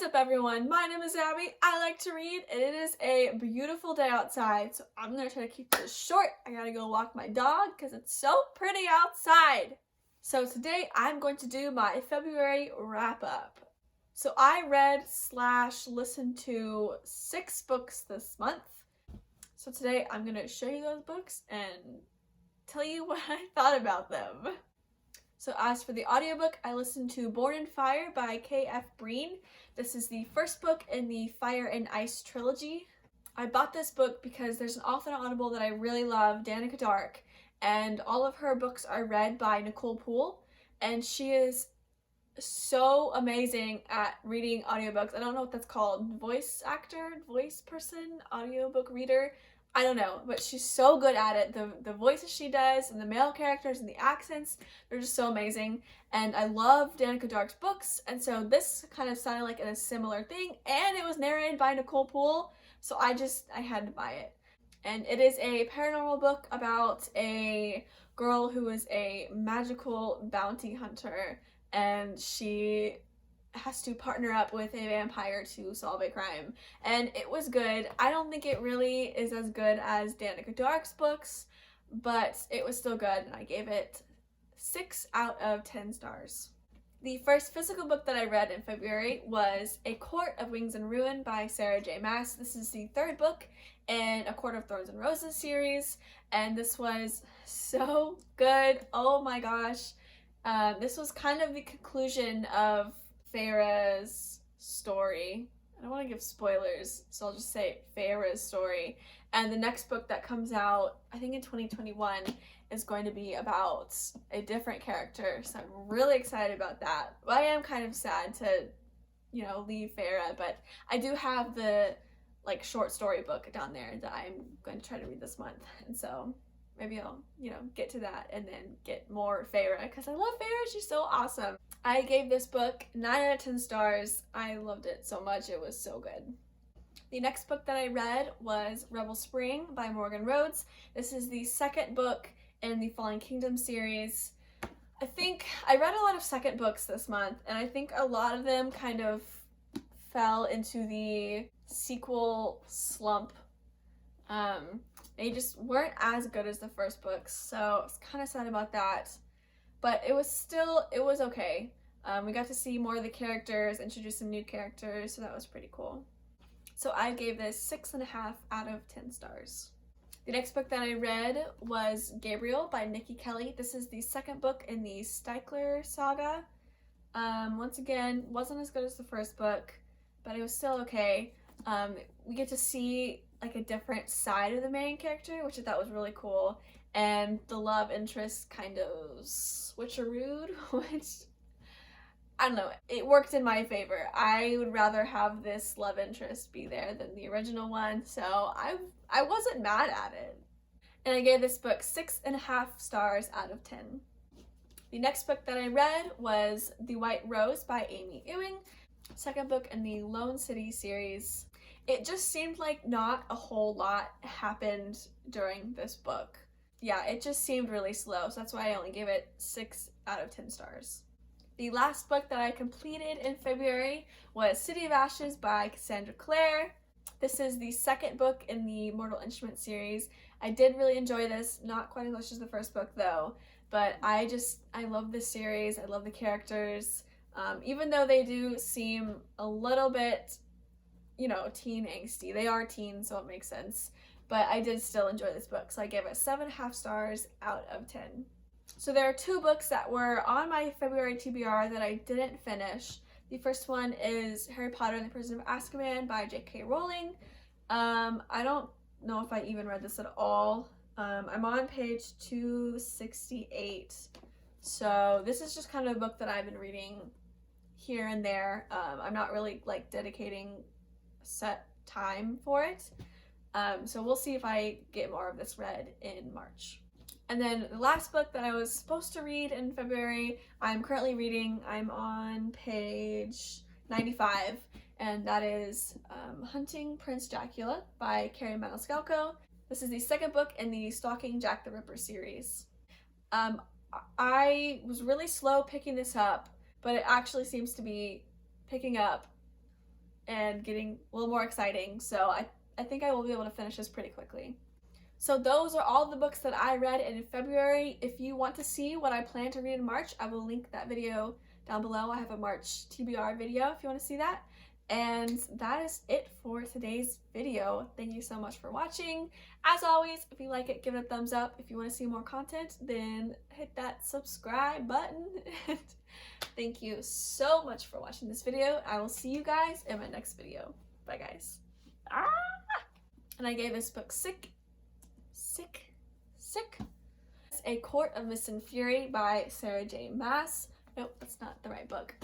What's up, everyone? My name is Abby. I like to read, and it is a beautiful day outside, so I'm gonna try to keep this short. I gotta go walk my dog because it's so pretty outside. So today I'm going to do my February wrap-up. So I read / listened to 6 books this month. So today I'm gonna show you those books and tell you what I thought about them. So as for the audiobook, I listened to Born in Fire by K.F. Breene. This is the first book in the Fire and Ice trilogy. I bought this book because there's an author on Audible that I really love, Danica Dark, and all of her books are read by Nicole Poole, and she is so amazing at reading audiobooks. I don't know what that's called. Voice actor? Voice person? Audiobook reader? I don't know, but she's so good at it. The voices she does and the male characters and the accents, they're just so amazing. And I love Danica Dark's books, and so this kind of sounded like a similar thing, and it was narrated by Nicole Poole, so I had to buy it. And it is a paranormal book about a girl who is a magical bounty hunter, and she has to partner up with a vampire to solve a crime. And it was good. I don't think it really is as good as Danica Dark's books, but it was still good, and I gave it 6 out of 10 stars. The first physical book that I read in February was A Court of Wings and Ruin by Sarah J. Maas. This is the 3rd book in A Court of Thorns and Roses series, and this was so good. Oh my gosh. This was kind of the conclusion of Feyre's story. I don't want to give spoilers, so I'll just say Feyre's story. And the next book that comes out, I think in 2021, is going to be about a different character, so I'm really excited about that. But I am kind of sad to, leave Feyre, but I do have the, short story book down there that I'm going to try to read this month, and so maybe I'll, get to that and then get more Feyre, because I love Feyre. She's so awesome. I gave this book 9 out of 10 stars. I loved it so much. It was so good. The next book that I read was Rebel Spring by Morgan Rhodes. This is the 2nd book in the Fallen Kingdom series. I think I read a lot of 2nd books this month, and I think a lot of them kind of fell into the sequel slump. They just weren't as good as the first books, so I was kind of sad about that. But it was okay. We got to see more of the characters, introduce some new characters, so that was pretty cool. So I gave this 6.5 out of 10 stars. The next book that I read was Gabriel by Nikki Kelly. This is the 2nd book in the Steichler saga. Once again, wasn't as good as the first book, but it was still okay. We get to see a different side of the main character, which I thought was really cool. And the love interest kind of switcherooed, which, I don't know, it worked in my favor. I would rather have this love interest be there than the original one, so I wasn't mad at it. And I gave this book 6.5 stars out of 10. The next book that I read was The White Rose by Amy Ewing, 2nd book in the Lone City series. It just seemed like not a whole lot happened during this book. Yeah, it just seemed really slow, so that's why I only gave it 6 out of 10 stars. The last book that I completed in February was City of Ashes by Cassandra Clare. This is the 2nd book in the Mortal Instruments series. I did really enjoy this, not quite as much as the first book though, but I love this series. I love the characters, even though they do seem a little bit, teen angsty. They are teens, so it makes sense. But I did still enjoy this book, so I gave it 7.5 stars out of 10. So there are 2 books that were on my February TBR that I didn't finish. The first one is Harry Potter and the Prisoner of Azkaban by J.K. Rowling. I don't know if I even read this at all. I'm on page 268. So this is just kind of a book that I've been reading here and there. I'm not really dedicating set time for it. So we'll see if I get more of this read in March. And then the last book that I was supposed to read in February, I'm currently reading. I'm on page 95, and that is Hunting Prince Dracula by Kerri Maniscalco. This is the 2nd book in the Stalking Jack the Ripper series. I was really slow picking this up, but it actually seems to be picking up and getting a little more exciting. So I think I will be able to finish this pretty quickly. So those are all the books that I read in February. If you want to see what I plan to read in March, I will link that video down below. I have a March TBR video if you want to see that. And that is it for today's video. Thank you so much for watching. As always, if you like it, give it a thumbs up. If you want to see more content, then hit that subscribe button. Thank you so much for watching this video. I will see you guys in my next video. Bye, guys. Ah! And I gave this book sick. It's A Court of Mist and Fury by Sarah J. Maas. Nope, that's not the right book.